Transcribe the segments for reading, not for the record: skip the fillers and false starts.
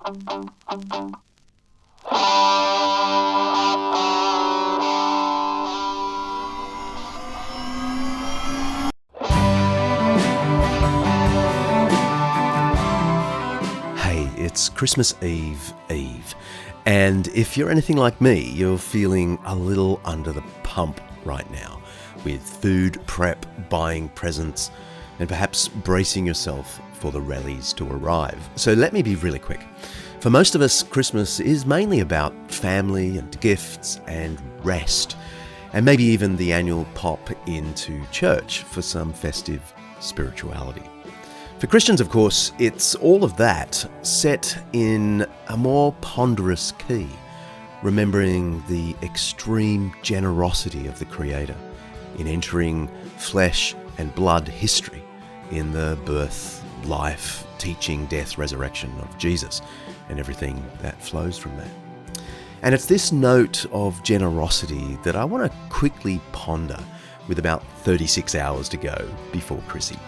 Hey, it's Christmas Eve, and if you're anything like me, you're feeling a little under the pump right now with food prep, buying presents, and perhaps bracing yourself for the rallies to arrive. So let me be really quick. For most of us, Christmas is mainly about family and gifts and rest, and maybe even the annual pop into church for some festive spirituality. For Christians, of course, it's all of that set in a more ponderous key, remembering the extreme generosity of the Creator in entering flesh and blood history in the birth, life, teaching, death, resurrection of Jesus and everything that flows from that. And it's this note of generosity that I want to quickly ponder with about 36 hours to go before Chrissy.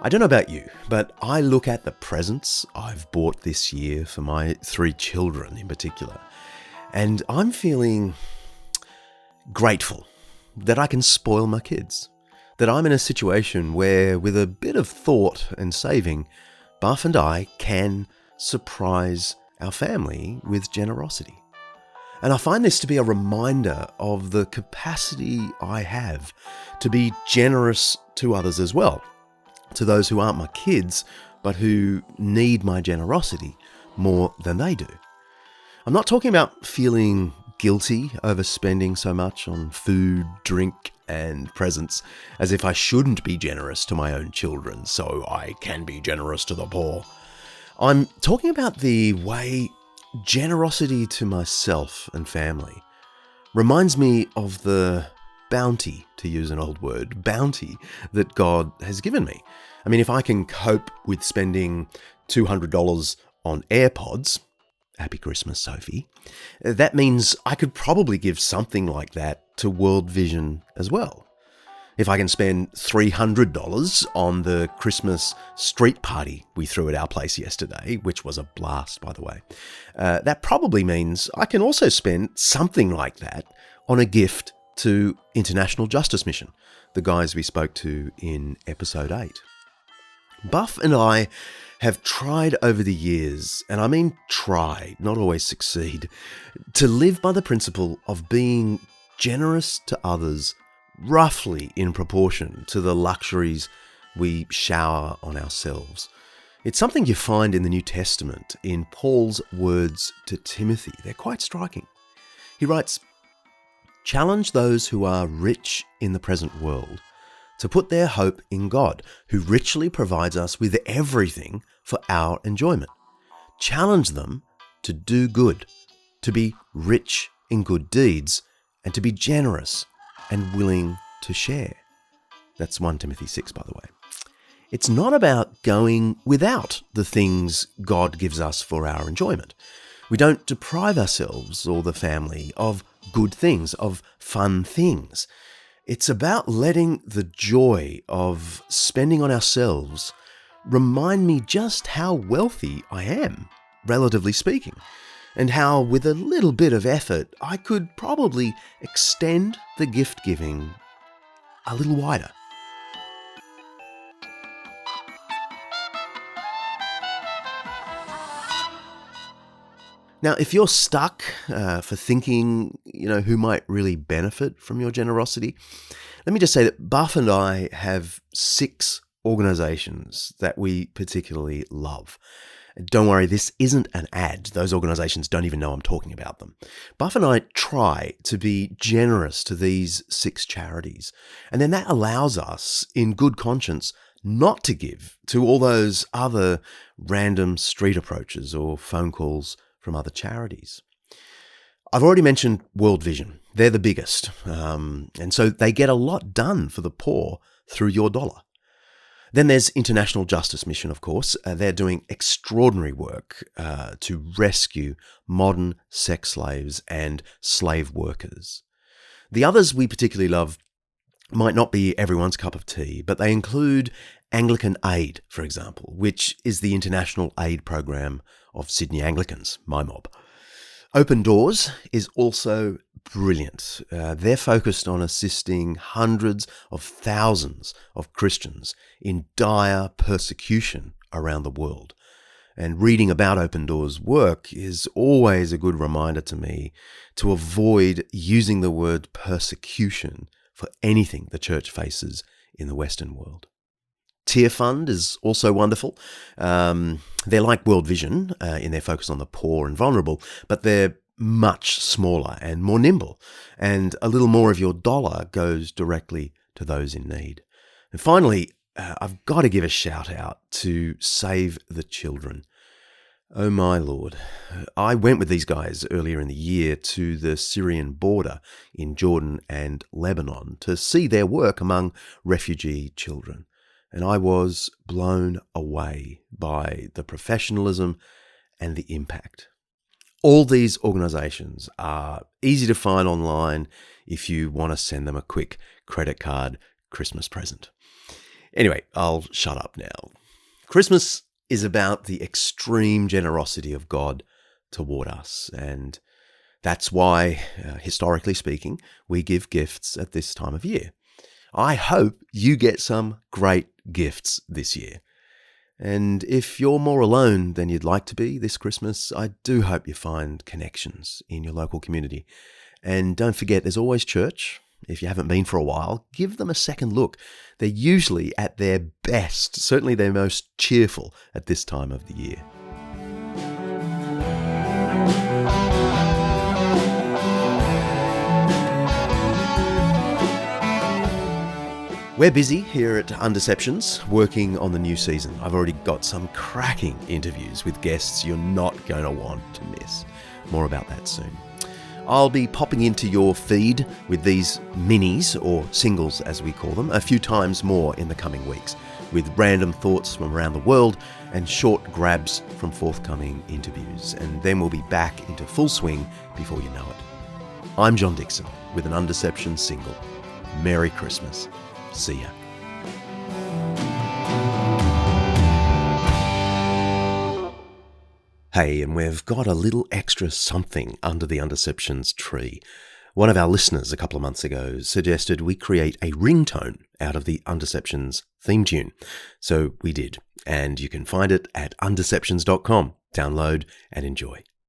I don't know about you, but I look at the presents I've bought this year for my 3 children in particular, and I'm feeling grateful that I can spoil my kids, that I'm in a situation where with a bit of thought and saving, Buff and I can surprise our family with generosity. And I find this to be a reminder of the capacity I have to be generous to others as well. To those who aren't my kids, but who need my generosity more than they do. I'm not talking about feeling guilty over spending so much on food, drink, and presents, as if I shouldn't be generous to my own children, so I can be generous to the poor. I'm talking about the way generosity to myself and family reminds me of the bounty, to use an old word, bounty that God has given me. I mean, if I can cope with spending $200 on AirPods, happy Christmas, Sophie, that means I could probably give something like that to World Vision as well. If I can spend $300 on the Christmas street party we threw at our place yesterday, which was a blast, by the way, that probably means I can also spend something like that on a gift to International Justice Mission, the guys we spoke to in episode 8. Buff and I have tried over the years, and I mean try, not always succeed, to live by the principle of being generous to others roughly in proportion to the luxuries we shower on ourselves. It's something you find in the New Testament in Paul's words to Timothy. They're quite striking. He writes, "Challenge those who are rich in the present world to put their hope in God, who richly provides us with everything for our enjoyment. Challenge them to do good, to be rich in good deeds, and to be generous and willing to share." That's 1 Timothy 6, by the way. It's not about going without the things God gives us for our enjoyment. We don't deprive ourselves or the family of good things, of fun things. It's about letting the joy of spending on ourselves remind me just how wealthy I am, relatively speaking, and how with a little bit of effort I could probably extend the gift giving a little wider. Now, if you're stuck for thinking, who might really benefit from your generosity, let me just say that Buff and I have 6 organizations that we particularly love. Don't worry, this isn't an ad. Those organizations don't even know I'm talking about them. Buff and I try to be generous to these 6 charities, and then that allows us, in good conscience, not to give to all those other random street approaches or phone calls from other charities. I've already mentioned World Vision. They're the biggest, and so they get a lot done for the poor through your dollar. Then there's International Justice Mission, of course. They're doing extraordinary work to rescue modern sex slaves and slave workers. The others we particularly love might not be everyone's cup of tea, but they include Anglican Aid, for example, which is the international aid program of Sydney Anglicans, my mob. Open Doors is also brilliant. They're focused on assisting hundreds of thousands of Christians in dire persecution around the world. And reading about Open Doors' work is always a good reminder to me to avoid using the word persecution for anything the church faces in the Western world. Tear Fund is also wonderful. They're like World Vision in their focus on the poor and vulnerable, but they're much smaller and more nimble, and a little more of your dollar goes directly to those in need. And finally, I've got to give a shout out to Save the Children. Oh my Lord. I went with these guys earlier in the year to the Syrian border in Jordan and Lebanon to see their work among refugee children. And I was blown away by the professionalism and the impact. All these organisations are easy to find online if you want to send them a quick credit card Christmas present. Anyway, I'll shut up now. Christmas is about the extreme generosity of God toward us, and that's why, historically speaking, we give gifts at this time of year. I hope you get some great gifts this year. And if you're more alone than you'd like to be this Christmas, I do hope you find connections in your local community. And don't forget, there's always church. If you haven't been for a while, give them a second look. They're usually at their best, certainly their most cheerful at this time of the year. We're busy here at Undeceptions, working on the new season. I've already got some cracking interviews with guests you're not going to want to miss. More about that soon. I'll be popping into your feed with these minis, or singles as we call them, a few times more in the coming weeks, with random thoughts from around the world and short grabs from forthcoming interviews. And then we'll be back into full swing before you know it. I'm John Dixon with an Undeceptions single. Merry Christmas. See ya. Hey, and we've got a little extra something under the Undeceptions tree. One of our listeners a couple of months ago suggested we create a ringtone out of the Undeceptions theme tune. So we did, and you can find it at undeceptions.com. Download and enjoy.